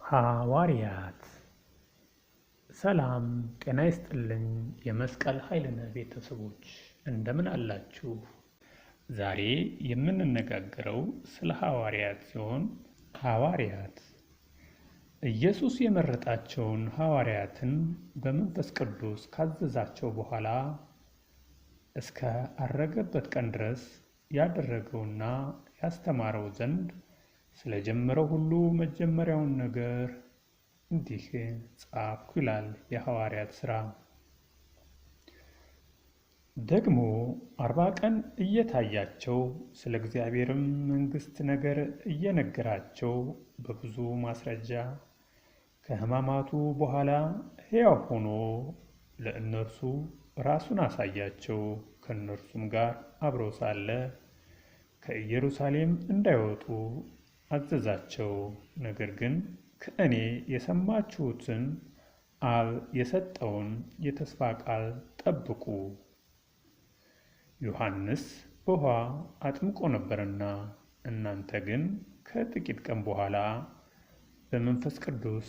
ሐዋርያት ሰላም ጤና ይስጥልኝ። የመስቀል ኃይልነ ቤተሰቦች እንደምን አላችሁ? ዛሬ የምንነጋገረው ስለ ሐዋርያት ሲሆን ሐዋርያት ኢየሱስ የመረጣቸውን ሐዋርያትን በመንፈስ ቅዱስ ካዘዛቸው በኋላ እስከ አረገበት ቀን ድረስ ያደረገውና ያስተማረው ዘንድ ስለጀመረው ሁሉ መጀመሪያውን ነገር እንዲህ ጻፍኩ ይላል የሐዋርያት ሥራ። ደግሞ 40 ቀን እየታያቸው ስለ እግዚአብሔርም መንግሥት ነገር እየነገራቸው በብዙ ማስረጃ ከሕማማቱ በኋላ ሕያው ሆኖ ለእነርሱ ራሱን አሳያቸው። ከእነርሱም ጋር አብረው ሳለ ከኢየሩሳሌም እንዳይወጡ አዘዛቸው። ነገር ግን ከእኔ የሰማችሁትን አብ የሰጠውን የተስፋ ቃል ጠብቁ። ዮሐንስ በውኃ አጥምቆ ነበርና እናንተ ግን ከጥቂት ቀን በኋላ በመንፈስ ቅዱስ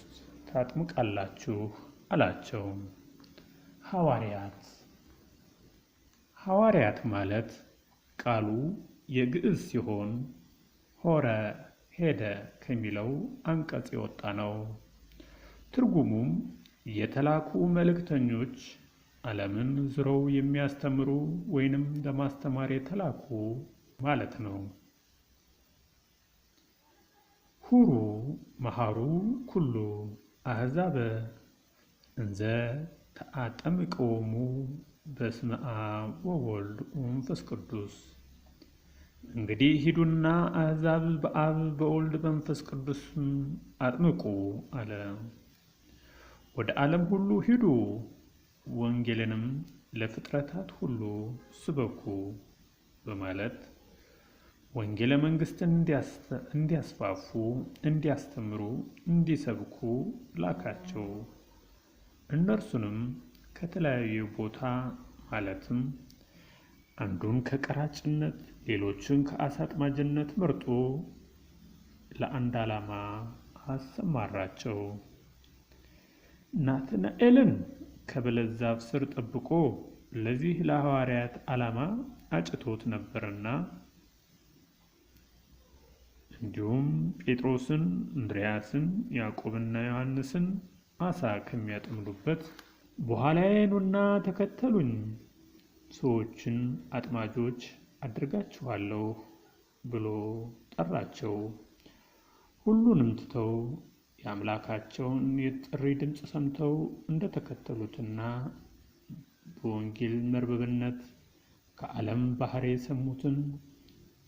ታጥምቃላችሁ አላቸው። ሐዋርያት ማለት ቃሉ የግዕዝ ሲሆን ሆረ ሄደ ከሚለው አንቀጽ የወጣ ነው። ትርጉሙም የተላኩ መልእክተኞች፣ ዓለምን ዙረው የሚያስተምሩ ወይንም ለማስተማር የተላኩ ማለት ነው። ሁሩ መሃሩ ኩሉ አሕዛበ እንዘ ተአጠምቅዎሙ በስመ አብ ወወልድ ወመንፈስ ቅዱስ። እንግዲህ ሂዱና አሕዛብ በአብ በወልድ በመንፈስ ቅዱስ አጥምቁ አለ። ወደ ዓለም ሁሉ ሂዱ፣ ወንጌልንም ለፍጥረታት ሁሉ ስበኩ በማለት ወንጌለ መንግሥትን እንዲያስፋፉ፣ እንዲያስተምሩ፣ እንዲሰብኩ ላካቸው። እነርሱንም ከተለያዩ ቦታ ማለትም አንዱን ከቀራጭነት ሌሎችን ከዓሣ አጥማጅነት መርጦ ለአንድ ዓላማ አሰማራቸው። ናትናኤልን ከበለስ ዛፍ ስር ጠብቆ ለዚህ ለሐዋርያት ዓላማ አጭቶት ነበርና፣ እንዲሁም ጴጥሮስን፣ እንድርያስን፣ ያዕቆብና ዮሐንስን ዓሣ ከሚያጠምዱበት በኋላዬ ኑና ተከተሉኝ፣ ሰዎችን አጥማጆች አድርጋችኋለሁ ብሎ ጠራቸው። ሁሉንም ትተው የአምላካቸውን የጥሪ ድምፅ ሰምተው እንደተከተሉትና በወንጌል መርበብነት ከዓለም ባሕር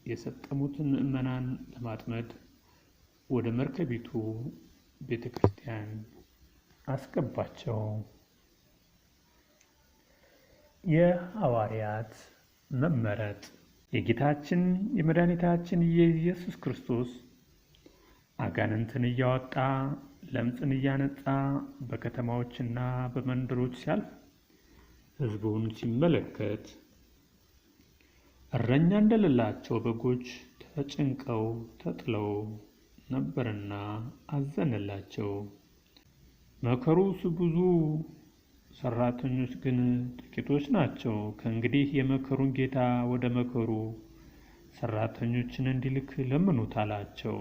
የሰጠሙትን ምዕመናን ለማጥመድ ወደ መርከቢቱ ቤተ ክርስቲያን አስገባቸው። የሐዋርያት መመረጥ የጌታችን የመድኃኒታችን የኢየሱስ ክርስቶስ አጋንንትን እያወጣ ለምጽን እያነጻ በከተማዎችና በመንደሮች ሲያልፍ ሕዝቡን ሲመለከት እረኛ እንደሌላቸው በጎች ተጨንቀው ተጥለው ነበርና አዘነላቸው። መከሩስ ብዙ፣ ሰራተኞች ግን ጥቂቶች ናቸው። ከእንግዲህ የመከሩን ጌታ ወደ መከሩ ሰራተኞችን እንዲልክ ለምኑት አላቸው።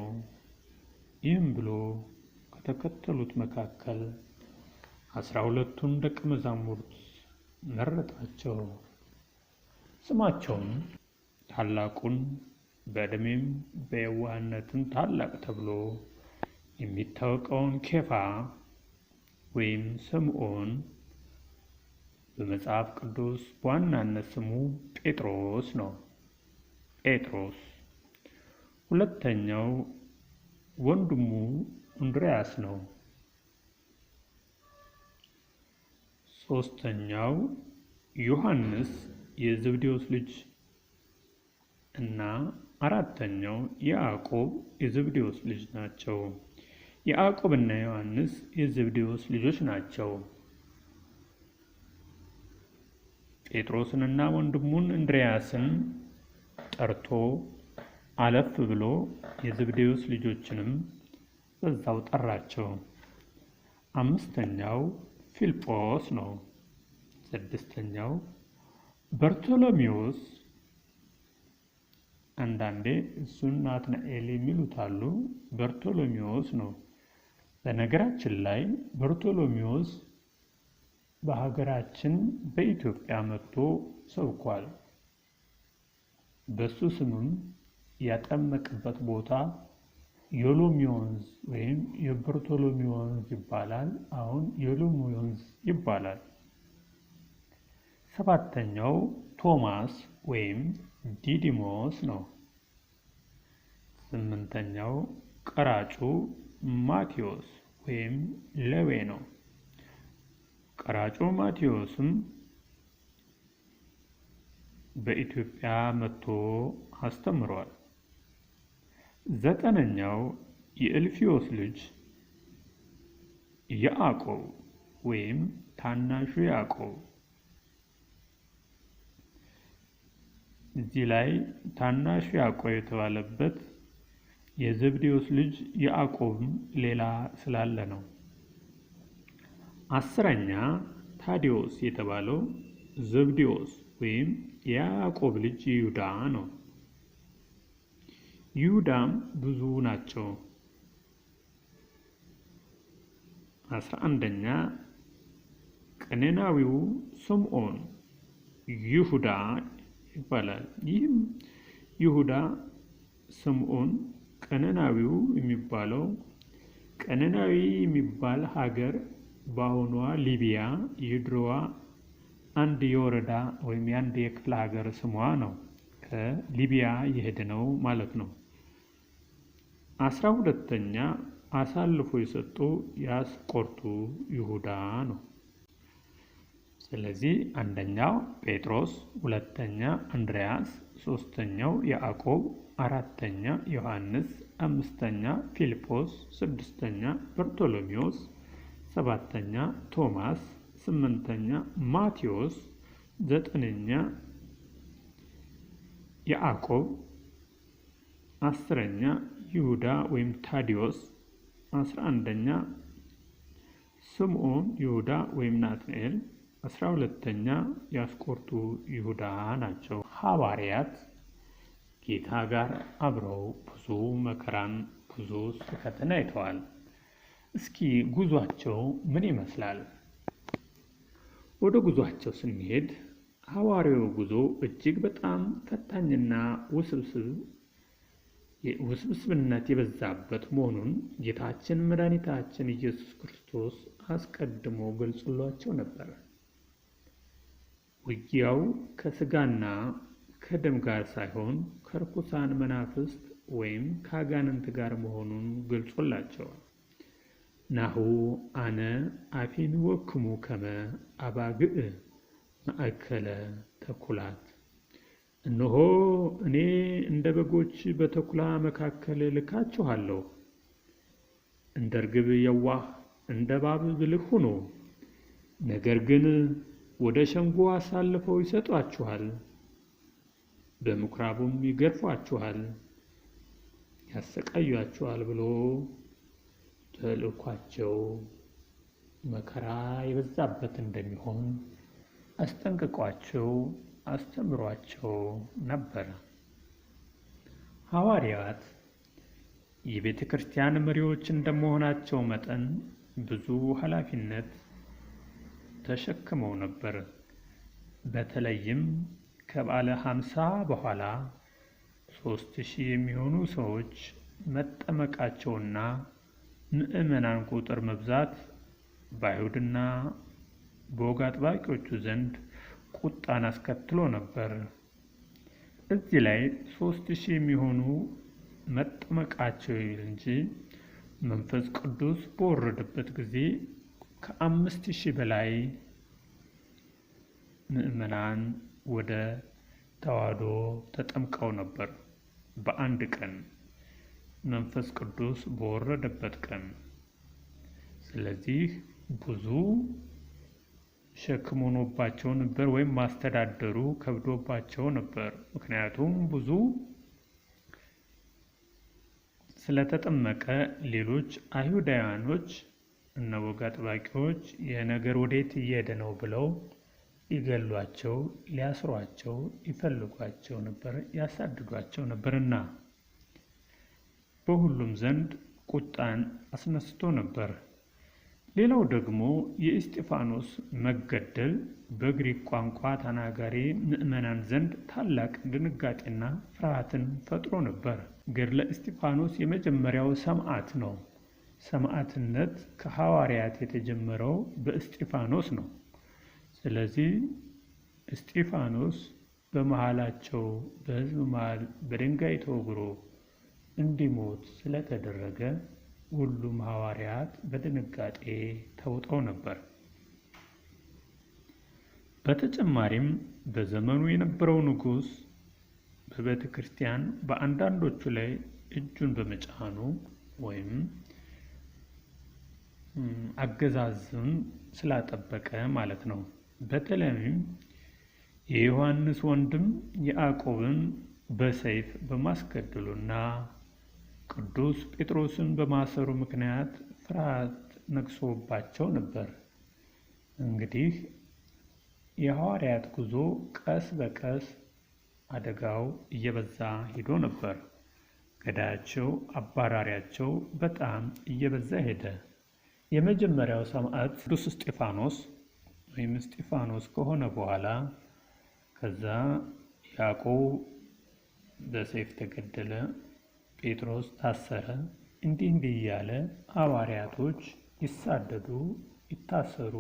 ይህም ብሎ ከተከተሉት መካከል 12ቱን ደቀ መዛሙርት መረጣቸው። ስማቸውም ታላቁን በዕድሜም በየዋህነትም ታላቅ ተብሎ የሚታወቀውን ኬፋ ወይም ስምዖን፣ በመጽሐፍ ቅዱስ በዋናነት ስሙ ጴጥሮስ ነው። ጴጥሮስ። ሁለተኛው ወንድሙ እንድርያስ ነው። ሦስተኛው ዮሐንስ የዘብዴዎስ ልጅ እና አራተኛው ያዕቆብ የዘብዴዎስ ልጅ ናቸው። ያዕቆብና ዮሐንስ የዘብዴዎስ ልጆች ናቸው። ጴጥሮስንና ወንድሙን እንድርያስን ጠርቶ አለፍ ብሎ የዘብዴዎስ ልጆችንም በዛው ጠራቸው። አምስተኛው ፊልጶስ ነው። ስድስተኛው በርቶሎሜዎስ፣ አንዳንዴ እሱን ናትናኤል የሚሉት አሉ። በርቶሎሜዎስ ነው። በነገራችን ላይ በርቶሎሜዎስ በሀገራችን በኢትዮጵያ መጥቶ ሰብኳል። በሱ ስምም ያጠመቅበት ቦታ የሎሚ ወንዝ ወይም የበርቶሎሜ ወንዝ ይባላል። አሁን የሎሚ ወንዝ ይባላል። ሰባተኛው ቶማስ ወይም ዲዲሞስ ነው። ስምንተኛው ቀራጩ ማቴዎስ ወይም ሌዊ ነው። ቀራጩ ማቴዎስም በኢትዮጵያ መጥቶ አስተምሯል። ዘጠነኛው የእልፍዮስ ልጅ ያዕቆብ ወይም ታናሹ ያዕቆብ። እዚህ ላይ ታናሹ ያዕቆብ የተባለበት የዘብዴዎስ ልጅ ያዕቆብም ሌላ ስላለ ነው። አስረኛ ታዲዮስ የተባለው ዘብዴዎስ ወይም የያዕቆብ ልጅ ይሁዳ ነው። ይሁዳም ብዙ ናቸው። 11ኛ ቀነናዊው ስምዖን ይሁዳ ይባላል። ይህም ይሁዳ ስምዖን ቀነናዊው የሚባለው ቀነናዊ የሚባል ሀገር በአሁኗ ሊቢያ የድሮዋ አንድ የወረዳ ወይም የአንድ የክፍለ ሀገር ስሟ ነው። ከሊቢያ የሄደ ነው ማለት ነው። 12ኛ አሳልፎ የሰጡ የአስቆርቱ ይሁዳ ነው። ስለዚህ አንደኛው ጴጥሮስ፣ ሁለተኛ አንድሪያስ፣ ሶስተኛው ያዕቆብ፣ አራተኛ ዮሐንስ፣ አምስተኛ ፊልጶስ፣ ስድስተኛ በርቶሎሜዎስ፣ ሰባተኛ ቶማስ፣ ስምንተኛ ማቴዎስ፣ ዘጠነኛ ያዕቆብ፣ አስረኛ ይሁዳ ወይም ታዲዮስ፣ 11ኛ ስምዖን ይሁዳ ወይም ናትናኤል፣ 12ኛ የአስቆርቱ ይሁዳ ናቸው። ሐዋርያት ጌታ ጋር አብረው ብዙ መከራን ብዙ ስቃይን አይተዋል። እስኪ ጉዟቸው ምን ይመስላል? ወደ ጉዟቸው ስንሄድ ሐዋርያው ጉዞ እጅግ በጣም ፈታኝና ውስብስብነት የበዛበት መሆኑን ጌታችን መድኃኒታችን ኢየሱስ ክርስቶስ አስቀድሞ ገልጾላቸው ነበር። ውጊያው ከሥጋና ከደም ጋር ሳይሆን ከርኩሳን መናፍስት ወይም ከአጋንንት ጋር መሆኑን ገልጾላቸዋል። ናሁ አነ አፌንወክሙ ከመ አባግዕ ማእከለ ተኩላት፣ እነሆ እኔ እንደ በጎች በተኩላ መካከል ልካችኋለሁ። እንደ ርግብ የዋህ እንደ እባብ ብልህ ሁኑ። ነገር ግን ወደ ሸንጎ አሳልፈው ይሰጧችኋል፣ በምኩራቡም ይገርፏችኋል፣ ያሰቃዩአችኋል ብሎ ተልእኳቸው መከራ የበዛበት እንደሚሆን አስጠንቅቋቸው አስተምሯቸው ነበር። ሐዋርያት የቤተ ክርስቲያን መሪዎች እንደመሆናቸው መጠን ብዙ ኃላፊነት ተሸክመው ነበር። በተለይም ከበዓለ ሃምሳ በኋላ 3000 የሚሆኑ ሰዎች መጠመቃቸውና ምዕመናን ቁጥር መብዛት በአይሁድና በወግ አጥባቂዎቹ ዘንድ ቁጣን አስከትሎ ነበር። እዚህ ላይ 3000 የሚሆኑ መጠመቃቸው ይል እንጂ መንፈስ ቅዱስ በወረደበት ጊዜ ከ5000 በላይ ምዕመናን ወደ ተዋሕዶ ተጠምቀው ነበር። በአንድ ቀን መንፈስ ቅዱስ በወረደበት ቀን። ስለዚህ ብዙ ሸክም ሆኖባቸው ነበር፣ ወይም ማስተዳደሩ ከብዶባቸው ነበር። ምክንያቱም ብዙ ስለተጠመቀ ሌሎች አይሁዳውያኖች እና ወግ አጥባቂዎች ይህ ነገር ወዴት እየሄደ ነው ብለው ሊገሏቸው፣ ሊያስሯቸው ይፈልጓቸው ነበር፣ ያሳድዷቸው ነበርና በሁሉም ዘንድ ቁጣን አስነስቶ ነበር። ሌላው ደግሞ የእስጢፋኖስ መገደል በግሪክ ቋንቋ ተናጋሪ ምዕመናን ዘንድ ታላቅ ድንጋጤና ፍርሃትን ፈጥሮ ነበር። ገድለ እስጢፋኖስ የመጀመሪያው ሰማዕት ነው። ሰማዕትነት ከሐዋርያት የተጀመረው በእስጢፋኖስ ነው። ስለዚህ እስጢፋኖስ በመሃላቸው በሕዝብ መሃል በድንጋይ ተወግሮ እንዲሞት ስለተደረገ ሁሉም ሐዋርያት በድንጋጤ ተውጠው ነበር። በተጨማሪም በዘመኑ የነበረው ንጉሥ በቤተ ክርስቲያን በአንዳንዶቹ ላይ እጁን በመጫኑ ወይም አገዛዝን ስላጠበቀ ማለት ነው። በተለይም የዮሐንስ ወንድም ያዕቆብን በሰይፍ በማስገደሉና ቅዱስ ጴጥሮስን በማሰሩ ምክንያት ፍርሃት ነግሶባቸው ነበር። እንግዲህ የሐዋርያት ጉዞ ቀስ በቀስ አደጋው እየበዛ ሄዶ ነበር። ገዳያቸው፣ አባራሪያቸው በጣም እየበዛ ሄደ። የመጀመሪያው ሰማዕት ቅዱስ እስጢፋኖስ ወይም እስጢፋኖስ ከሆነ በኋላ ከዛ ያዕቆብ በሰይፍ ተገደለ፣ ጴጥሮስ ታሰረ። እንዲህ እያለ ሐዋርያቶች ይሳደዱ፣ ይታሰሩ፣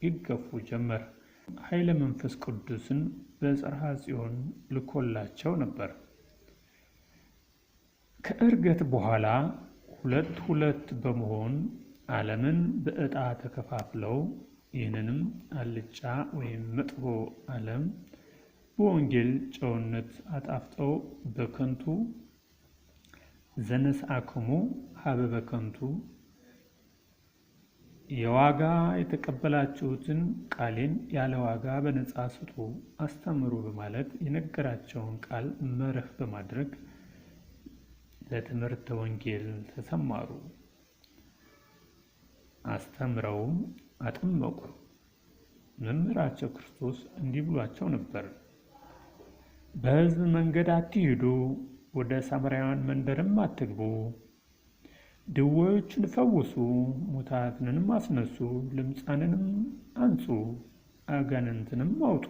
ይገፉ ጀመር። ኃይለ መንፈስ ቅዱስን በጽርሐ ጽዮን ልኮላቸው ነበር። ከዕርገት በኋላ ሁለት ሁለት በመሆን ዓለምን በዕጣ ተከፋፍለው ይህንንም አልጫ ወይም መጥፎ ዓለም በወንጌል ጨውነት አጣፍጠው በከንቱ ዘነስአክሙ ሀበ በከንቱ የዋጋ የተቀበላችሁትን ቃሌን ያለ ዋጋ በነፃ ስጡ፣ አስተምሩ በማለት የነገራቸውን ቃል መርህ በማድረግ ለትምህርተ ወንጌል ተሰማሩ። አስተምረውም አጠመቁ። መምህራቸው ክርስቶስ እንዲህ ብሏቸው ነበር፣ በሕዝብ መንገድ አትሂዱ፣ ወደ ሳምራውያን መንደርም አትግቡ። ድውዮችን ፈውሱ፣ ሙታንንም አስነሱ፣ ለምጻንንም አንጹ፣ አጋንንትንም አውጡ።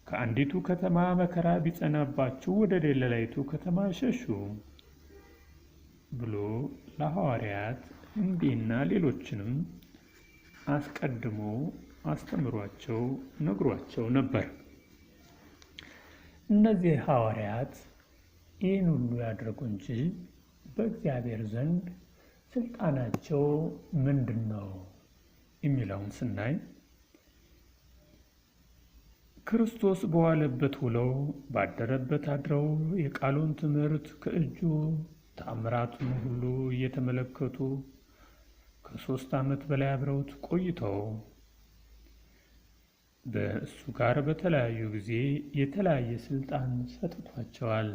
ከአንዲቱ ከተማ መከራ ቢጸናባችሁ ወደ ሌላይቱ ከተማ ሸሹ ብሎ ለሐዋርያት እንዲህና ሌሎችንም አስቀድሞ አስተምሯቸው ነግሯቸው ነበር። እነዚህ ሐዋርያት ይህን ሁሉ ያደረጉ እንጂ በእግዚአብሔር ዘንድ ስልጣናቸው ምንድን ነው የሚለውን ስናይ ክርስቶስ በዋለበት ውለው ባደረበት አድረው የቃሉን ትምህርት ከእጁ ተአምራቱን ሁሉ እየተመለከቱ ከ3 ዓመት በላይ አብረውት ቆይተው በእሱ ጋር በተለያዩ ጊዜ የተለያየ ስልጣን ሰጥቷቸዋል።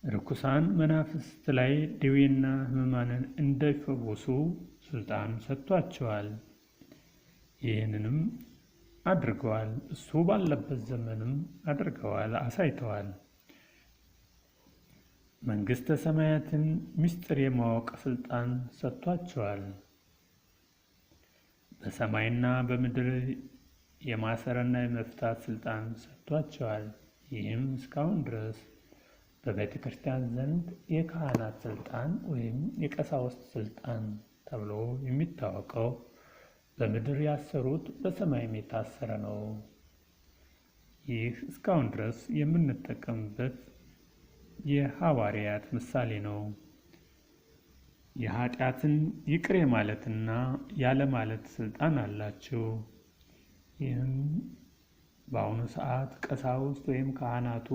ርኩሳን መናፍስት ላይ ደዌና ሕማማንን እንዳይፈወሱ ስልጣን ሰጥቷቸዋል። ይህንንም አድርገዋል። እሱ ባለበት ዘመንም አድርገዋል፣ አሳይተዋል። መንግሥተ ሰማያትን ምስጢር የማወቅ ስልጣን ሰጥቷቸዋል። በሰማይና በምድር የማሰርና የመፍታት ስልጣን ሰጥቷቸዋል። ይህም እስካሁን ድረስ በቤተ ክርስቲያን ዘንድ የካህናት ስልጣን ወይም የቀሳውስት ስልጣን ተብሎ የሚታወቀው በምድር ያሰሩት በሰማይም የታሰረ ነው። ይህ እስካሁን ድረስ የምንጠቀምበት የሐዋርያት ምሳሌ ነው። የኃጢአትን ይቅር የማለትና ያለ ማለት ስልጣን አላቸው። ይህም በአሁኑ ሰዓት ቀሳውስት ወይም ካህናቱ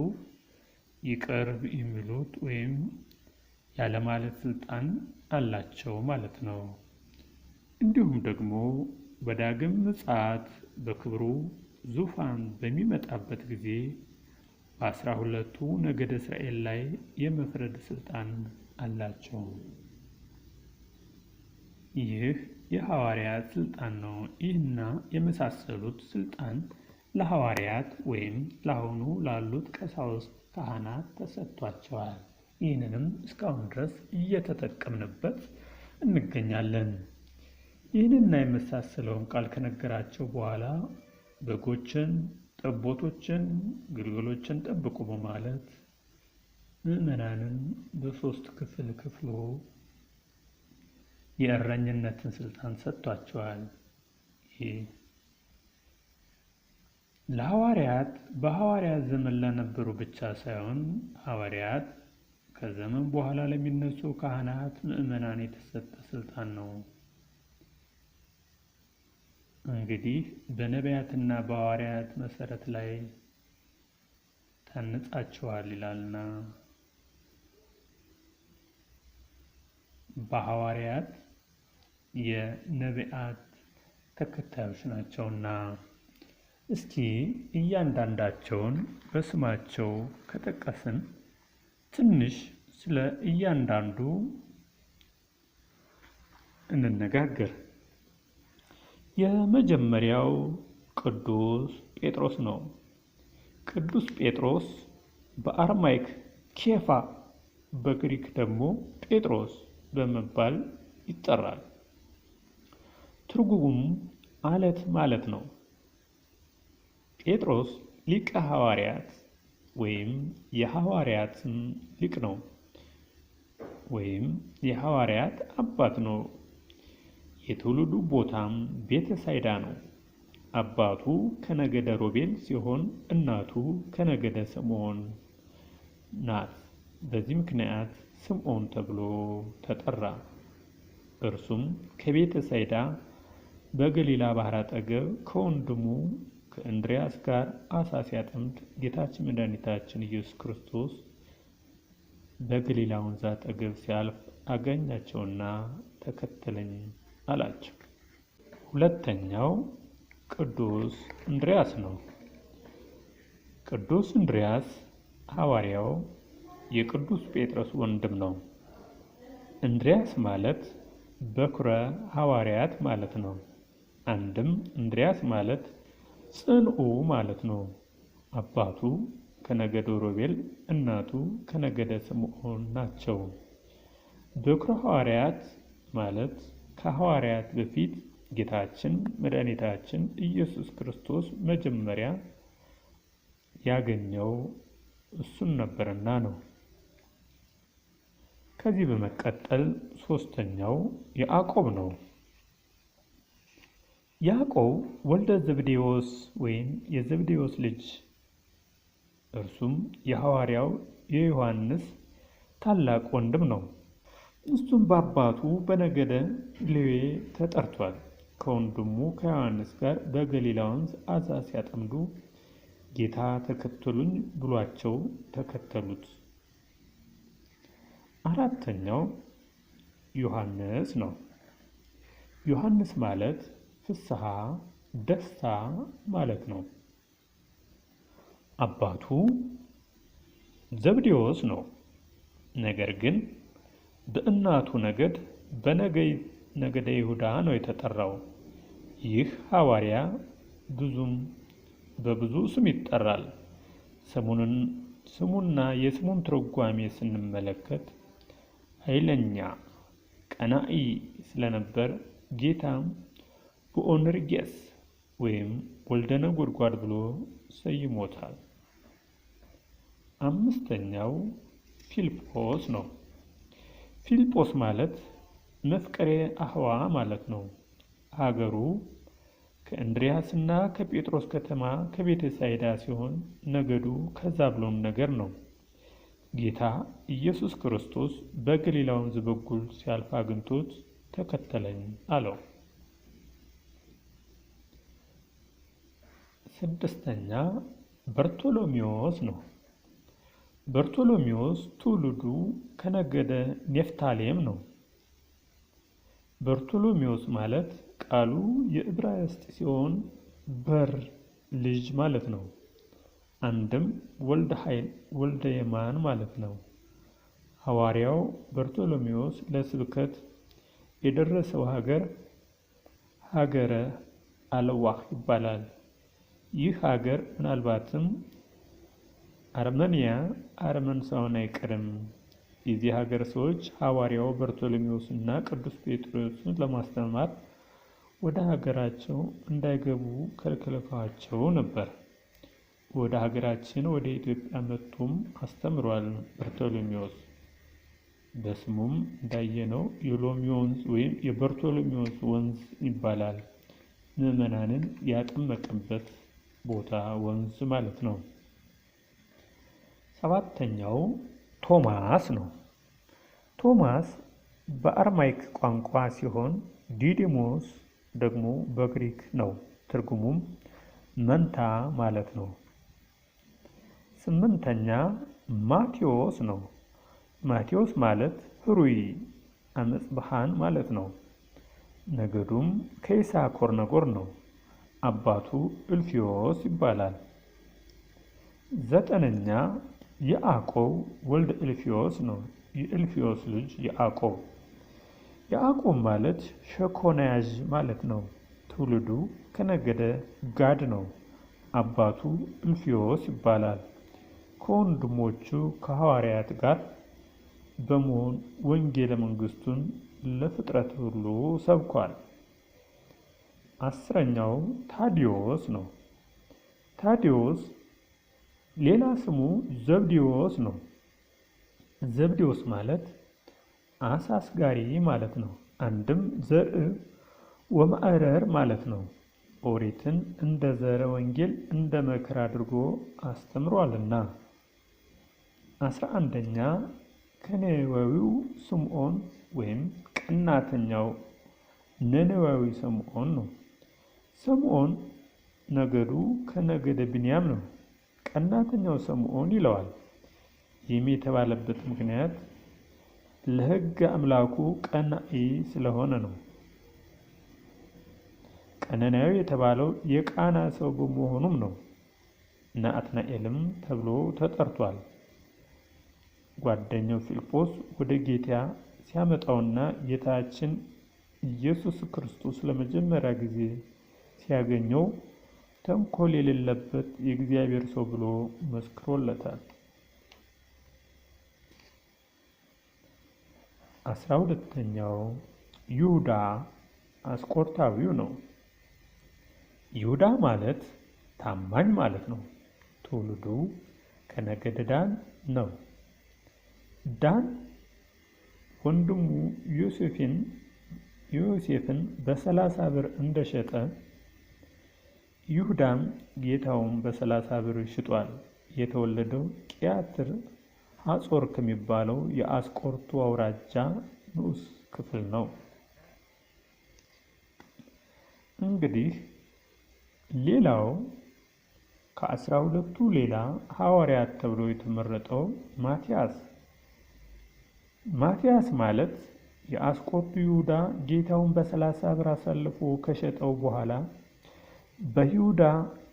ይቅር የሚሉት ወይም ያለ ማለት ስልጣን አላቸው ማለት ነው። እንዲሁም ደግሞ በዳግም ምጽአት በክብሩ ዙፋን በሚመጣበት ጊዜ በ12ቱ ነገደ እስራኤል ላይ የመፍረድ ስልጣን አላቸው። ይህ የሐዋርያት ስልጣን ነው። ይህና የመሳሰሉት ስልጣን ለሐዋርያት ወይም ለአሁኑ ላሉት ቀሳውስት ካህናት ተሰጥቷቸዋል። ይህንንም እስካሁን ድረስ እየተጠቀምንበት እንገኛለን። ይህንና የመሳሰለውን ቃል ከነገራቸው በኋላ በጎችን፣ ጠቦቶችን፣ ግልገሎችን ጠብቁ በማለት ምዕመናንን በሶስት ክፍል ከፍሎ የእረኝነትን ስልጣን ሰጥቷቸዋል። ይህ ለሐዋርያት በሐዋርያት ዘመን ለነበሩ ብቻ ሳይሆን ሐዋርያት ከዘመን በኋላ ለሚነሱ ካህናት፣ ምዕመናን የተሰጠ ስልጣን ነው። እንግዲህ በነቢያትና በሐዋርያት መሰረት ላይ ታንጻችኋል ይላልና በሐዋርያት የነቢያት ተከታዮች ናቸውና እስኪ እያንዳንዳቸውን በስማቸው ከጠቀስን ትንሽ ስለ እያንዳንዱ እንነጋገር። የመጀመሪያው ቅዱስ ጴጥሮስ ነው። ቅዱስ ጴጥሮስ በአርማይክ ኬፋ፣ በግሪክ ደግሞ ጴጥሮስ በመባል ይጠራል። ትርጉሙም አለት ማለት ነው። ጴጥሮስ ሊቀ ሐዋርያት ወይም የሐዋርያትም ሊቅ ነው፣ ወይም የሐዋርያት አባት ነው። የትውልዱ ቦታም ቤተ ሳይዳ ነው። አባቱ ከነገደ ሮቤል ሲሆን እናቱ ከነገደ ስምዖን ናት። በዚህ ምክንያት ስምዖን ተብሎ ተጠራ። እርሱም ከቤተ ሳይዳ በገሊላ ባህር አጠገብ ከወንድሙ ከእንድርያስ ጋር አሳ ሲያጠምድ ጌታችን መድኃኒታችን ኢየሱስ ክርስቶስ በገሊላ ወንዝ አጠገብ ሲያልፍ አገኛቸውና ተከተለኝ አላቸው። ሁለተኛው ቅዱስ እንድርያስ ነው። ቅዱስ እንድርያስ ሐዋርያው የቅዱስ ጴጥሮስ ወንድም ነው። እንድርያስ ማለት በኩረ ሐዋርያት ማለት ነው። አንድም እንድርያስ ማለት ጽንዑ ማለት ነው። አባቱ ከነገደ ሮቤል እናቱ ከነገደ ስምዖን ናቸው። በኩረ ሐዋርያት ማለት ከሐዋርያት በፊት ጌታችን መድኃኒታችን ኢየሱስ ክርስቶስ መጀመሪያ ያገኘው እሱን ነበርና ነው። ከዚህ በመቀጠል ሶስተኛው ያዕቆብ ነው። ያዕቆብ ወልደ ዘብዴዎስ ወይም የዘብዴዎስ ልጅ፣ እርሱም የሐዋርያው የዮሐንስ ታላቅ ወንድም ነው። እሱም በአባቱ በነገደ ሌዊ ተጠርቷል። ከወንድሙ ከዮሐንስ ጋር በገሊላ ወንዝ አሳ ሲያጠምዱ ጌታ ተከተሉኝ ብሏቸው ተከተሉት። አራተኛው ዮሐንስ ነው። ዮሐንስ ማለት ፍስሐ ደስታ ማለት ነው። አባቱ ዘብዴዎስ ነው። ነገር ግን በእናቱ ነገድ በነገደ ይሁዳ ነው የተጠራው። ይህ ሐዋርያ በብዙ ስም ይጠራል። ስሙና የስሙን ትርጓሜ ስንመለከት ኃይለኛ ቀናኢ ስለነበር ጌታም ቦአኔርጌስ ወይም ወልደ ነጎድጓድ ብሎ ሰይሞታል። አምስተኛው ፊልጶስ ነው። ፊልጶስ ማለት መፍቀሬ አህዋ ማለት ነው። ሀገሩ ከእንድርያስና ከጴጥሮስ ከተማ ከቤተ ሳይዳ ሲሆን ነገዱ ከዛብሎን ነገር ነው። ጌታ ኢየሱስ ክርስቶስ በገሊላ ወንዝ በኩል ሲያልፍ አግኝቶት ተከተለኝ አለው። ስድስተኛ በርቶሎሜዎስ ነው። በርቶሎሜዎስ ትውልዱ ከነገደ ኔፍታሌም ነው። በርቶሎሜዎስ ማለት ቃሉ የዕብራይስጥ ሲሆን በር ልጅ ማለት ነው። አንድም ወልደ የማን ማለት ነው። ሐዋርያው በርቶሎሜዎስ ለስብከት የደረሰው ሀገረ አልዋህ ይባላል። ይህ ሀገር ምናልባትም አርመን ሳይሆን አይቀርም። የዚህ ሀገር ሰዎች ሐዋርያው በርቶሎሜዎስና ቅዱስ ጴጥሮስን ለማስተማር ወደ ሀገራቸው እንዳይገቡ ከልክለዋቸው ነበር። ወደ ሀገራችን ወደ ኢትዮጵያ መጥቶም አስተምሯል። በርቶሎሜዎስ በስሙም እንዳየነው የሎሚ ወንዝ ወይም የበርቶሎሜዎስ ወንዝ ይባላል። ምዕመናንን ያጠመቀበት ቦታ ወንዝ ማለት ነው። ሰባተኛው ቶማስ ነው። ቶማስ በአርማይክ ቋንቋ ሲሆን ዲዲሞስ ደግሞ በግሪክ ነው። ትርጉሙም መንታ ማለት ነው። ስምንተኛ ማቴዎስ ነው። ማቴዎስ ማለት ህሩይ አመጽብሃን ማለት ነው። ነገዱም ከይሳኮር ነገድ ነው። አባቱ እልፍዮስ ይባላል። ዘጠነኛ ያዕቆብ ወልደ እልፍዮስ ነው። የእልፍዮስ ልጅ ያዕቆብ። ያዕቆብ ማለት ሸኮና ያዥ ማለት ነው። ትውልዱ ከነገደ ጋድ ነው። አባቱ እልፍዮስ ይባላል። ከወንድሞቹ ከሐዋርያት ጋር በመሆን ወንጌለ መንግስቱን ለፍጥረት ሁሉ ሰብኳል። አስረኛው ታዲዮስ ነው። ታዲዮስ ሌላ ስሙ ዘብዴዎስ ነው። ዘብዴዎስ ማለት አሳ አስጋሪ ማለት ነው። አንድም ዘርእ ወማዕረር ማለት ነው። ኦሪትን እንደ ዘረ ወንጌል እንደ መከር አድርጎ አስተምሯልና። 11ኛ ከነነዌው ስምዖን ወይም ቀናተኛው ነነዌዊ ስምዖን ነው። ስምዖን ነገዱ ከነገደ ብንያም ነው። ቀናተኛው ስምዖን ይለዋል። ይህም የተባለበት ምክንያት ለሕገ አምላኩ ቀናኢ ስለሆነ ነው። ቀነናዊ የተባለው የቃና ሰው በመሆኑም ነው። ናትናኤልም ተብሎ ተጠርቷል። ጓደኛው ፊልጶስ ወደ ጌታ ሲያመጣውና ጌታችን ኢየሱስ ክርስቶስ ለመጀመሪያ ጊዜ ሲያገኘው ተንኮል የሌለበት የእግዚአብሔር ሰው ብሎ መስክሮለታል። 12ኛው ይሁዳ አስቆሮታዊው ነው። ይሁዳ ማለት ታማኝ ማለት ነው። ትውልዱ ከነገደ ዳን ነው። ዳን ወንድሙ ዮሴፍን በ30 ብር እንደሸጠ ይሁዳም ጌታውን በ30 ብር ሽጧል። የተወለደው ቂያትር ሐጾር ከሚባለው የአስቆርቱ አውራጃ ንዑስ ክፍል ነው። እንግዲህ ሌላው ከ12ቱ ሌላ ሐዋርያት ተብሎ የተመረጠው ማቲያስ ማለት የአስቆርቱ ይሁዳ ጌታውን በ30 ብር አሳልፎ ከሸጠው በኋላ በይሁዳ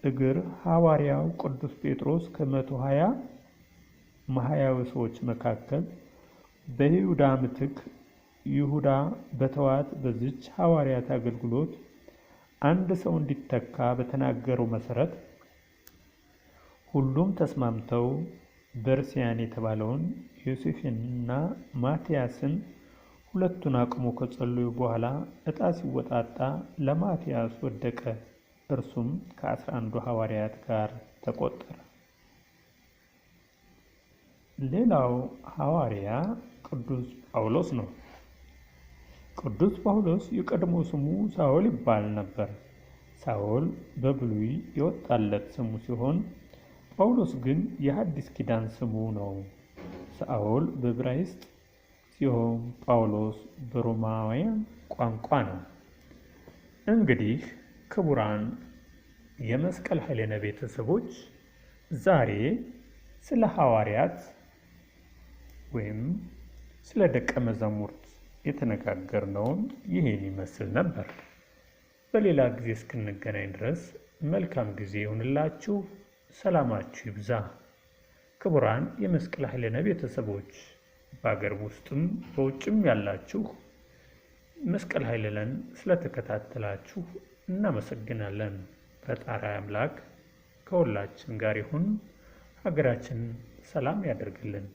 እግር ሐዋርያው ቅዱስ ጴጥሮስ ከ120 ማህያዊ ሰዎች መካከል በይሁዳ ምትክ ይሁዳ በተዋት በዚች ሐዋርያት አገልግሎት አንድ ሰው እንዲተካ በተናገረው መሰረት ሁሉም ተስማምተው በርስያን የተባለውን ዮሴፍንና ማቲያስን ሁለቱን አቅሞ ከጸለዩ በኋላ ዕጣ ሲወጣጣ ለማቲያስ ወደቀ። እርሱም ከ11 ሐዋርያት ጋር ተቆጠረ። ሌላው ሐዋርያ ቅዱስ ጳውሎስ ነው። ቅዱስ ጳውሎስ የቀድሞ ስሙ ሳውል ይባል ነበር። ሳውል በብሉይ የወጣለት ስሙ ሲሆን ጳውሎስ ግን የሐዲስ ኪዳን ስሙ ነው። ሳውል በዕብራይስጥ ሲሆን ጳውሎስ በሮማውያን ቋንቋ ነው። እንግዲህ ክቡራን የመስቀል ኃይሌነ ቤተሰቦች ዛሬ ስለ ሐዋርያት ወይም ስለ ደቀ መዛሙርት የተነጋገርነውን ይህን ይመስል ነበር። በሌላ ጊዜ እስክንገናኝ ድረስ መልካም ጊዜ ይሁንላችሁ። ሰላማችሁ ይብዛ። ክቡራን የመስቀል ኃይለነ ቤተሰቦች በአገር ውስጥም በውጭም ያላችሁ መስቀል ኃይለነን ስለተከታተላችሁ እናመሰግናለን። ፈጣሪ አምላክ ከሁላችን ጋር ይሁን። ሀገራችን ሰላም ያደርግልን።